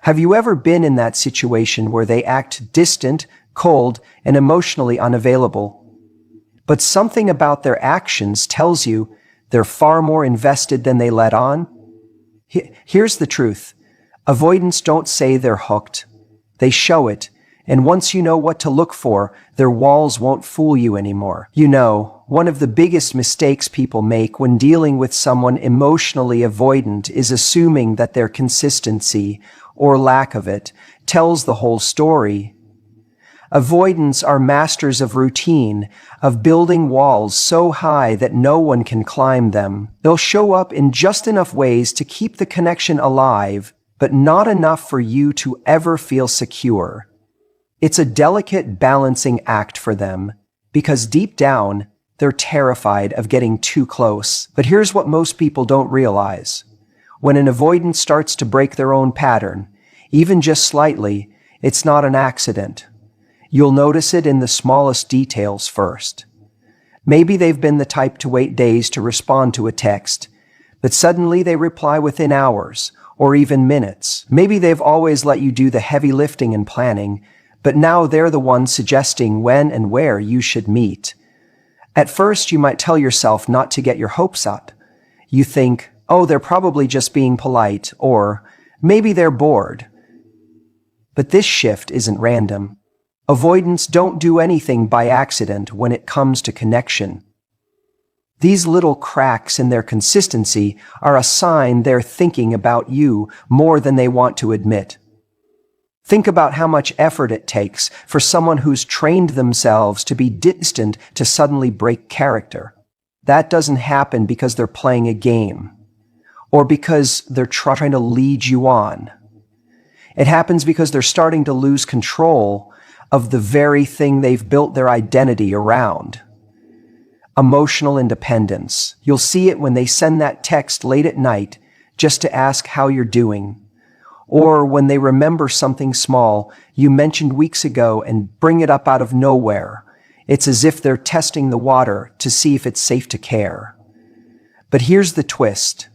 Have you ever been in that situation where they act distant, cold, and emotionally unavailable? But something about their actions tells you they're far more invested than they let on? Here's the truth. Avoidants don't say they're hooked. They show it, and once you know what to look for, their walls won't fool you anymore. You know, one of the biggest mistakes people make when dealing with someone emotionally avoidant is assuming that their consistency, or lack of it, tells the whole story. Avoidants are masters of routine, of building walls so high that no one can climb them. They'll show up in just enough ways to keep the connection alive, but not enough for you to ever feel secure. It's a delicate balancing act for them, because deep down, they're terrified of getting too close. But here's what most people don't realize. When an avoidant starts to break their own pattern, even just slightly, it's not an accident. You'll notice it in the smallest details first. Maybe they've been the type to wait days to respond to a text, but suddenly they reply within hours, or even minutes. Maybe they've always let you do the heavy lifting and planning, but now they're the ones suggesting when and where you should meet. At first, you might tell yourself not to get your hopes up. You think, oh, they're probably just being polite, or maybe they're bored. But this shift isn't random. Avoidants don't do anything by accident when it comes to connection. These little cracks in their consistency are a sign they're thinking about you more than they want to admit. Think about how much effort it takes for someone who's trained themselves to be distant to suddenly break character. That doesn't happen because they're playing a game, or because they're trying to lead you on. It happens because they're starting to lose control of the very thing they've built their identity around. Emotional independence. You'll see it when they send that text late at night just to ask how you're doing, or when they remember something small you mentioned weeks ago and bring it up out of nowhere. It's as if they're testing the water to see if it's safe to care. But here's the twist.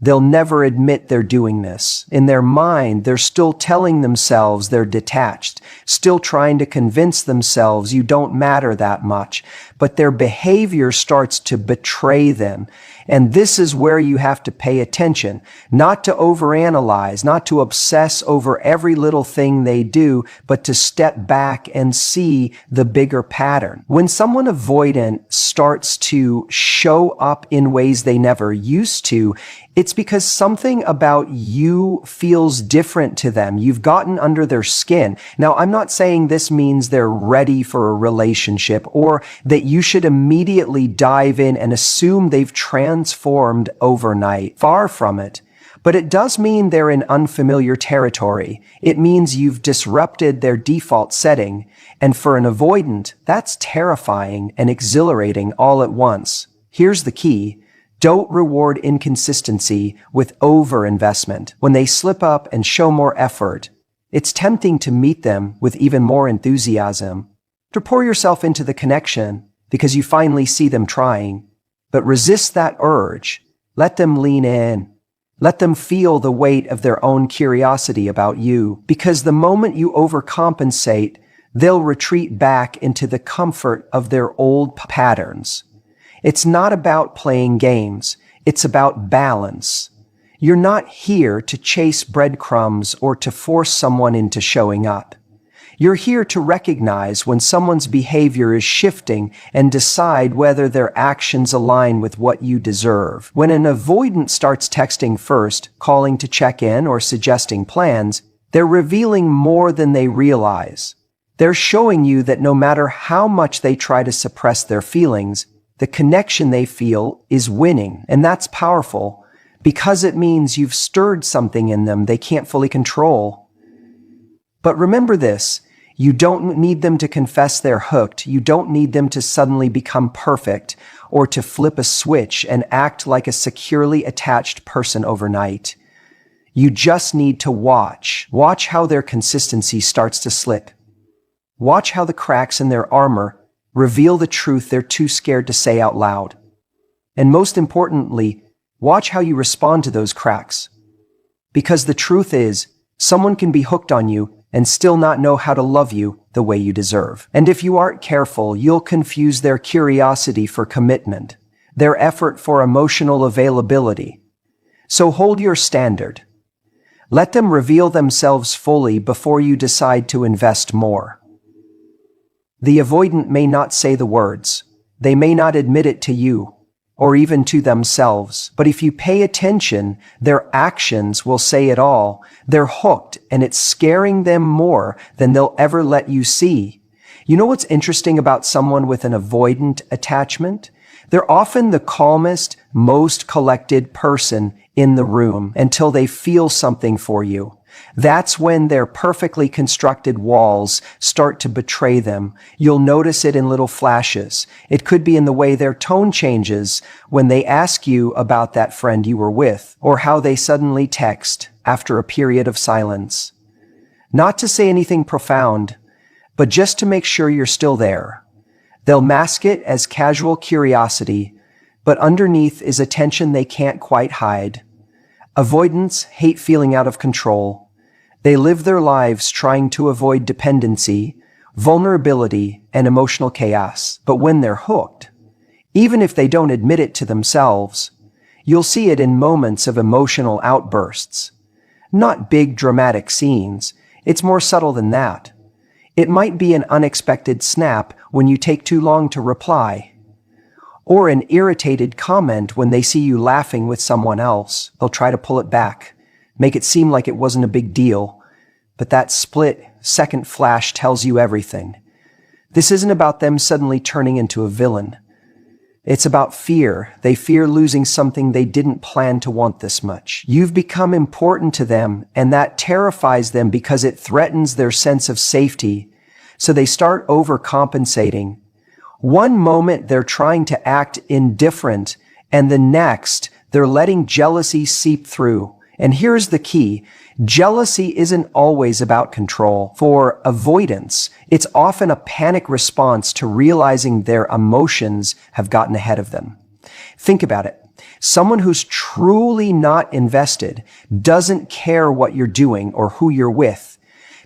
They'll never admit they're doing this. In their mind, they're still telling themselves they're detached, still trying to convince themselves you don't matter that much. But their behavior starts to betray them. And this is where you have to pay attention, not to overanalyze, not to obsess over every little thing they do, but to step back and see the bigger pattern. When someone avoidant starts to show up in ways they never used to, it's because something about you feels different to them. You've gotten under their skin. Now, I'm not saying this means they're ready for a relationship or that you should immediately dive in and assume they've transformed overnight. Far from it. But it does mean they're in unfamiliar territory. It means you've disrupted their default setting. And for an avoidant, that's terrifying and exhilarating all at once. Here's the key. Don't reward inconsistency with over-investment. When they slip up and show more effort, it's tempting to meet them with even more enthusiasm. To pour yourself into the connection because you finally see them trying. But resist that urge. Let them lean in. Let them feel the weight of their own curiosity about you. Because the moment you overcompensate, they'll retreat back into the comfort of their old patterns. It's not about playing games. It's about balance. You're not here to chase breadcrumbs or to force someone into showing up. You're here to recognize when someone's behavior is shifting and decide whether their actions align with what you deserve. When an avoidant starts texting first, calling to check in, or suggesting plans, they're revealing more than they realize. They're showing you that no matter how much they try to suppress their feelings, the connection they feel is winning. And that's powerful because it means you've stirred something in them they can't fully control. But remember this. You don't need them to confess they're hooked. You don't need them to suddenly become perfect or to flip a switch and act like a securely attached person overnight. You just need to watch. Watch how their consistency starts to slip. Watch how the cracks in their armor reveal the truth they're too scared to say out loud. And most importantly, watch how you respond to those cracks. Because the truth is, Someone can be hooked on you and still not know how to love you the way you deserve. And if you aren't careful, you'll confuse their curiosity for commitment, their effort for emotional availability. So hold your standard. Let them reveal themselves fully before you decide to invest more. The avoidant may not say the words. They may not admit it to you, or even to themselves. But if you pay attention, their actions will say it all. They're hooked, and it's scaring them more than they'll ever let you see. You know what's interesting about someone with an avoidant attachment? They're often the calmest, most collected person in the room until they feel something for you. That's when their perfectly constructed walls start to betray them. You'll notice it in little flashes. It could be in the way their tone changes when they ask you about that friend you were with, or how they suddenly text after a period of silence. Not to say anything profound, but just to make sure you're still there. They'll mask it as casual curiosity, but underneath is a tension they can't quite hide. Avoidants hate feeling out of control. They live their lives trying to avoid dependency, vulnerability, and emotional chaos. But when they're hooked, even if they don't admit it to themselves, you'll see it in moments of emotional outbursts. Not big dramatic scenes. It's more subtle than that. It might be an unexpected snap when you take too long to reply, or an irritated comment when they see you laughing with someone else. They'll try to pull it back, make it seem like it wasn't a big deal, but that split-second flash tells you everything. This isn't about them suddenly turning into a villain. It's about fear. They fear losing something they didn't plan to want this much. You've become important to them, and that terrifies them because it threatens their sense of safety. So they start overcompensating. One moment they're trying to act indifferent, and the next they're letting jealousy seep through. And here's the key. Jealousy isn't always about control. For avoidance, it's often a panic response to realizing their emotions have gotten ahead of them. Think about it. Someone who's truly not invested doesn't care what you're doing or who you're with.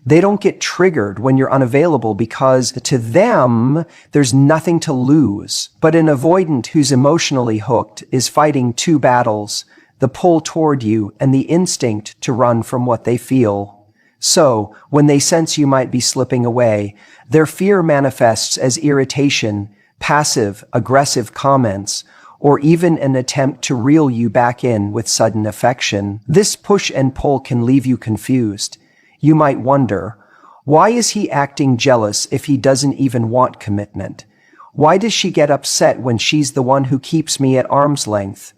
They don't get triggered when you're unavailable because to them, there's nothing to lose. But an avoidant who's emotionally hooked is fighting two battles: the pull toward you and the instinct to run from what they feel. So, when they sense you might be slipping away, their fear manifests as irritation, passive, aggressive comments, or even an attempt to reel you back in with sudden affection. This push and pull can leave you confused. You might wonder, why is he acting jealous if he doesn't even want commitment? Why does she get upset when she's the one who keeps me at arm's length?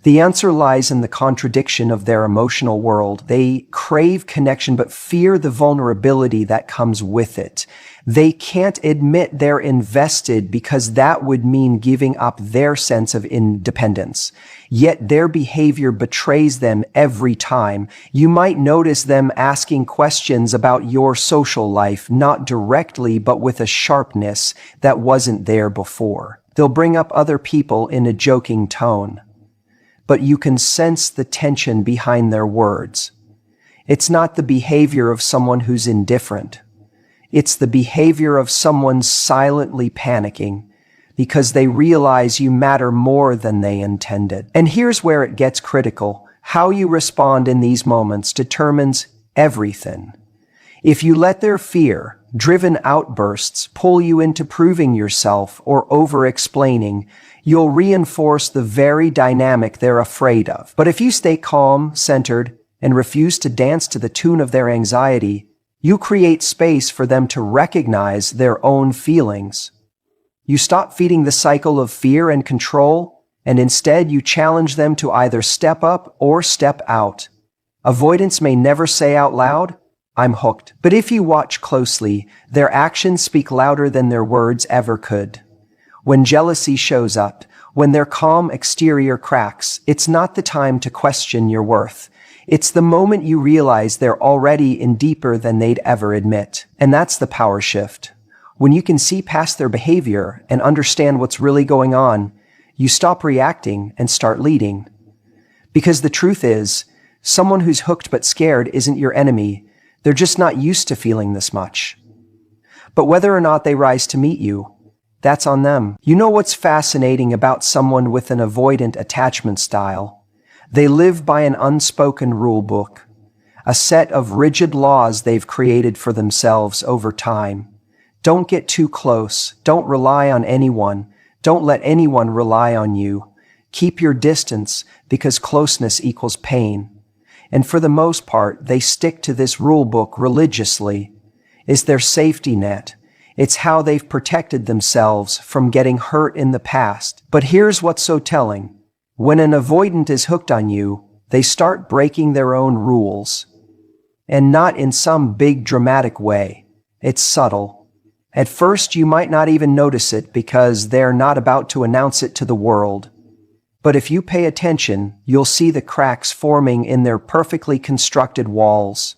The answer lies in the contradiction of their emotional world. They crave connection but fear the vulnerability that comes with it. They can't admit they're invested because that would mean giving up their sense of independence. Yet their behavior betrays them every time. You might notice them asking questions about your social life, not directly but with a sharpness that wasn't there before. They'll bring up other people in a joking tone, but you can sense the tension behind their words. It's not the behavior of someone who's indifferent. It's the behavior of someone silently panicking because they realize you matter more than they intended. And here's where it gets critical. How you respond in these moments determines everything. If you let their fear-driven outbursts pull you into proving yourself or over-explaining, you'll reinforce the very dynamic they're afraid of. But if you stay calm, centered, and refuse to dance to the tune of their anxiety, you create space for them to recognize their own feelings. You stop feeding the cycle of fear and control, and instead you challenge them to either step up or step out. Avoidance may never say out loud, "I'm hooked." But if you watch closely, their actions speak louder than their words ever could. When jealousy shows up, when their calm exterior cracks, it's not the time to question your worth. It's the moment you realize they're already in deeper than they'd ever admit. And that's the power shift. When you can see past their behavior and understand what's really going on, you stop reacting and start leading. Because the truth is, Someone who's hooked but scared isn't your enemy. They're just not used to feeling this much. But whether or not they rise to meet you, that's on them. You know what's fascinating about someone with an avoidant attachment style? They live by an unspoken rule book, a set of rigid laws they've created for themselves over time. Don't get too close. Don't rely on anyone. Don't let anyone rely on you. Keep your distance because closeness equals pain. And for the most part, they stick to this rule book religiously. It's their safety net. It's how they've protected themselves from getting hurt in the past. But here's what's so telling. When an avoidant is hooked on you, they start breaking their own rules. And not in some big dramatic way. It's subtle. At first, you might not even notice it because they're not about to announce it to the world. But if you pay attention, you'll see the cracks forming in their perfectly constructed walls.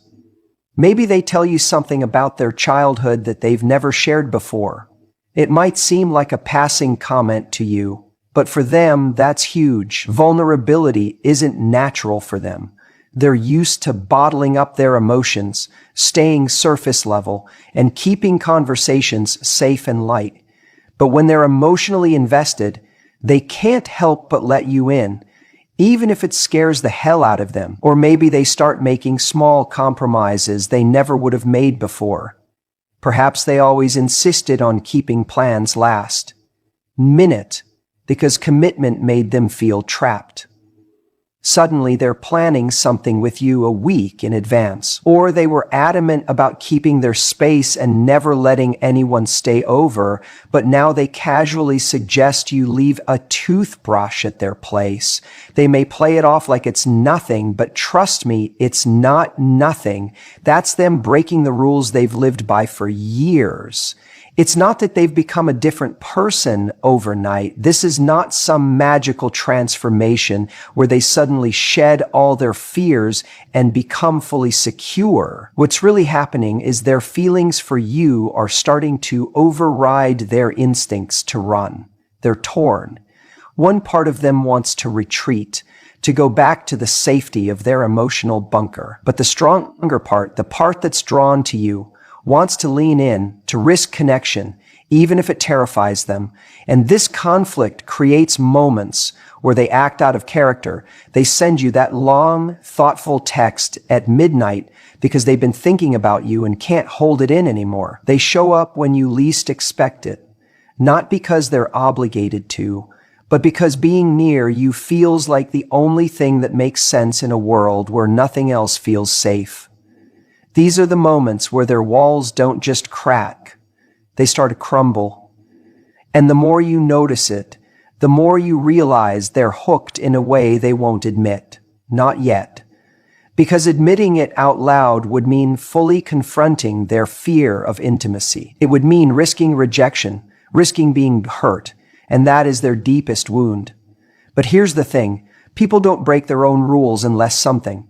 Maybe they tell you something about their childhood that they've never shared before. It might seem like a passing comment to you, but for them, that's huge. Vulnerability isn't natural for them. They're used to bottling up their emotions, staying surface level, and keeping conversations safe and light. But when they're emotionally invested, they can't help but let you in, even if it scares the hell out of them. Or maybe they start making small compromises they never would have made before. Perhaps they always insisted on keeping plans last minute because commitment made them feel trapped. Suddenly, they're planning something with you a week in advance. Or they were adamant about keeping their space and never letting anyone stay over, but now they casually suggest you leave a toothbrush at their place. They may play it off like it's nothing, but trust me, it's not nothing. That's them breaking the rules they've lived by for years. It's not that they've become a different person overnight. This is not some magical transformation where they suddenly shed all their fears and become fully secure. What's really happening is their feelings for you are starting to override their instincts to run. They're torn. One part of them wants to retreat, to go back to the safety of their emotional bunker. But the stronger part, the part that's drawn to you, wants to lean in, to risk connection, even if it terrifies them. And this conflict creates moments where they act out of character. They send you that long, thoughtful text at midnight because they've been thinking about you and can't hold it in anymore. They show up when you least expect it, not because they're obligated to, but because being near you feels like the only thing that makes sense in a world where nothing else feels safe. These are the moments where their walls don't just crack, they start to crumble. And the more you notice it, the more you realize they're hooked in a way they won't admit. Not yet. Because admitting it out loud would mean fully confronting their fear of intimacy. It would mean risking rejection, risking being hurt, and that is their deepest wound. But here's the thing, people don't break their own rules unless something,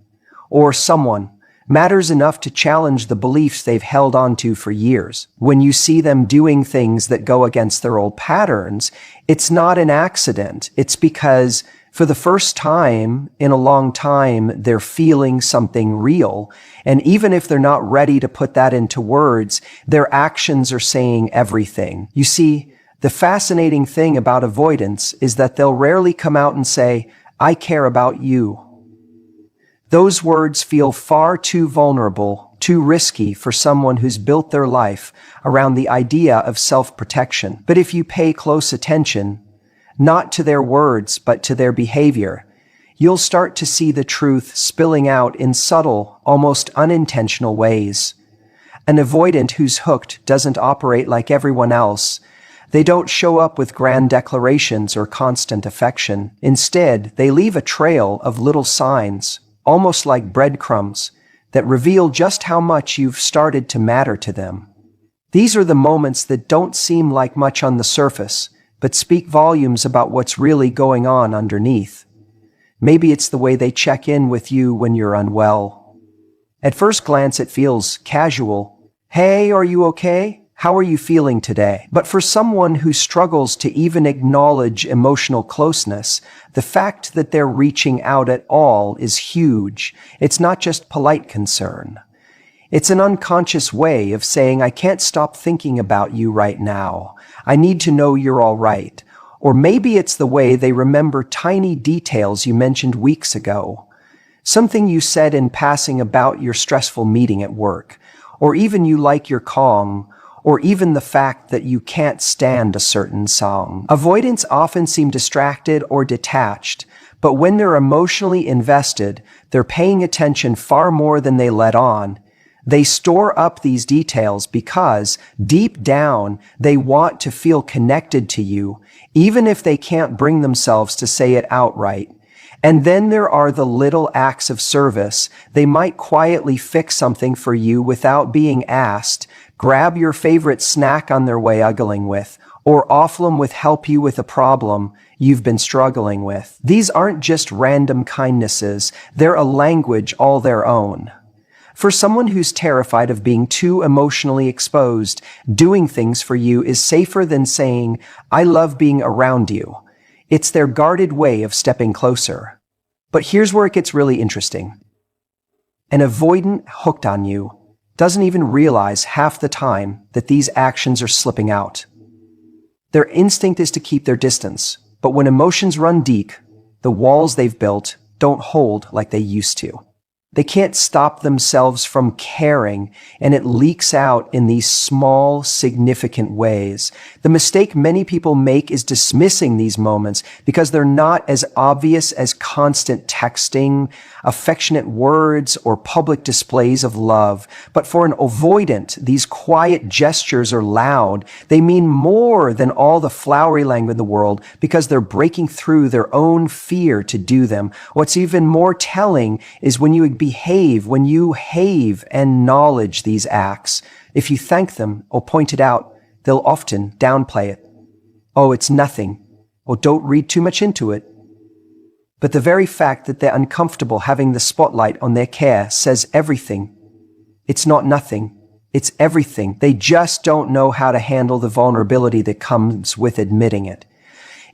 or someone, matters enough to challenge the beliefs they've held on to for years. When you see them doing things that go against their old patterns, it's not an accident. It's because for the first time in a long time, they're feeling something real. And even if they're not ready to put that into words, their actions are saying everything. You see, the fascinating thing about avoidance is that they'll rarely come out and say, "I care about you." Those words feel far too vulnerable, too risky for someone who's built their life around the idea of self-protection. But if you pay close attention, not to their words, but to their behavior, you'll start to see the truth spilling out in subtle, almost unintentional ways. An avoidant who's hooked doesn't operate like everyone else. They don't show up with grand declarations or constant affection. Instead, they leave a trail of little signs, almost like breadcrumbs, that reveal just how much you've started to matter to them. These are the moments that don't seem like much on the surface, but speak volumes about what's really going on underneath. Maybe it's the way they check in with you when you're unwell. At first glance, it feels casual. "Hey, are you okay? How are you feeling today? But for someone who struggles to even acknowledge emotional closeness, the fact that they're reaching out at all is huge. It's not just polite concern. It's an unconscious way of saying, I can't stop thinking about you right now. I need to know you're all right. Or maybe it's the way they remember tiny details you mentioned weeks ago. Something you said in passing about your stressful meeting at work. Or even you like your calm. Or even the fact that you can't stand a certain song. Avoidants often seem distracted or detached, but when they're emotionally invested, they're paying attention far more than they let on. They store up these details because, deep down, they want to feel connected to you, even if they can't bring themselves to say it outright. And then there are the little acts of service. They might quietly fix something for you without being asked, grab your favorite snack on their way uggling with, or offer them with help you with a problem you've been struggling with. These aren't just random kindnesses. They're a language all their own. For someone who's terrified of being too emotionally exposed, doing things for you is safer than saying, I love being around you. It's their guarded way of stepping closer. But here's where it gets really interesting. An avoidant hooked on you doesn't even realize half the time that these actions are slipping out. Their instinct is to keep their distance, but when emotions run deep, the walls they've built don't hold like they used to. They can't stop themselves from caring, and it leaks out in these small, significant ways. The mistake many people make is dismissing these moments because they're not as obvious as constant texting, affectionate words, or public displays of love. But for an avoidant, these quiet gestures are loud. They mean more than all the flowery language in the world because they're breaking through their own fear to do them. What's even more telling is when you when you have and acknowledge these acts. If you thank them or point it out, they'll often downplay it. Oh, it's nothing. Or don't read too much into it. But the very fact that they're uncomfortable having the spotlight on their care says everything. It's not nothing. It's everything. They just don't know how to handle the vulnerability that comes with admitting it.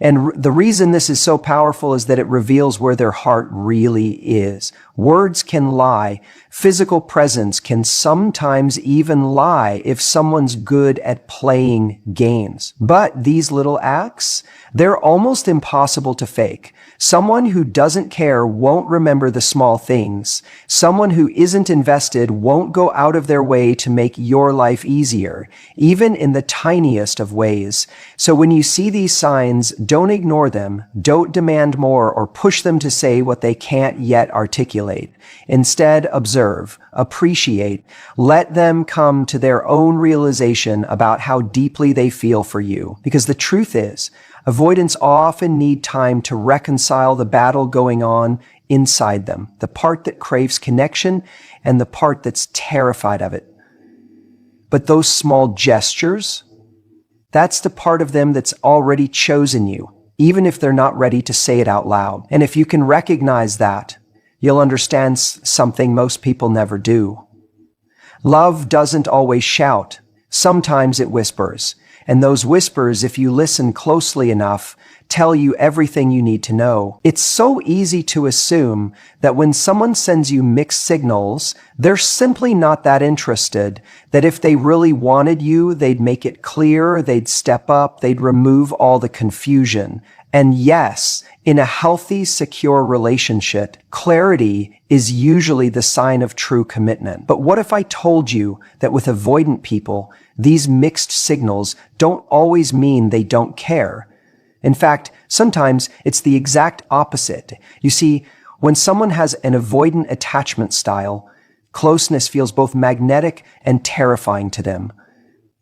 And the reason this is so powerful is that it reveals where their heart really is. Words can lie. Physical presence can sometimes even lie if someone's good at playing games. But these little acts, they're almost impossible to fake. Someone who doesn't care won't remember the small things. Someone who isn't invested won't go out of their way to make your life easier, even in the tiniest of ways. So when you see these signs, don't ignore them, don't demand more or push them to say what they can't yet articulate. Instead, observe, appreciate, let them come to their own realization about how deeply they feel for you. Because the truth is, avoidants often need time to reconcile the battle going on inside them, the part that craves connection and the part that's terrified of it. But those small gestures, that's the part of them that's already chosen you, even if they're not ready to say it out loud. And if you can recognize that, you'll understand something most people never do. Love doesn't always shout. Sometimes it whispers. And those whispers, if you listen closely enough, tell you everything you need to know. It's so easy to assume that when someone sends you mixed signals, they're simply not that interested, that if they really wanted you, they'd make it clear, they'd step up, they'd remove all the confusion. And yes, in a healthy, secure relationship, clarity is usually the sign of true commitment. But what if I told you that with avoidant people, these mixed signals don't always mean they don't care? In fact, sometimes it's the exact opposite. You see, when someone has an avoidant attachment style, closeness feels both magnetic and terrifying to them.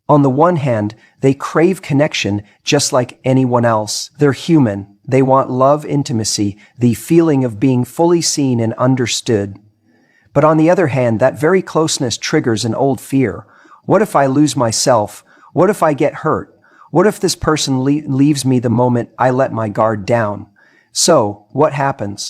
On the one hand, they crave connection just like anyone else. They're human. They want love, intimacy, the feeling of being fully seen and understood. But on the other hand, that very closeness triggers an old fear. What if I lose myself? What if I get hurt? What if this person leaves me the moment I let my guard down? So, what happens?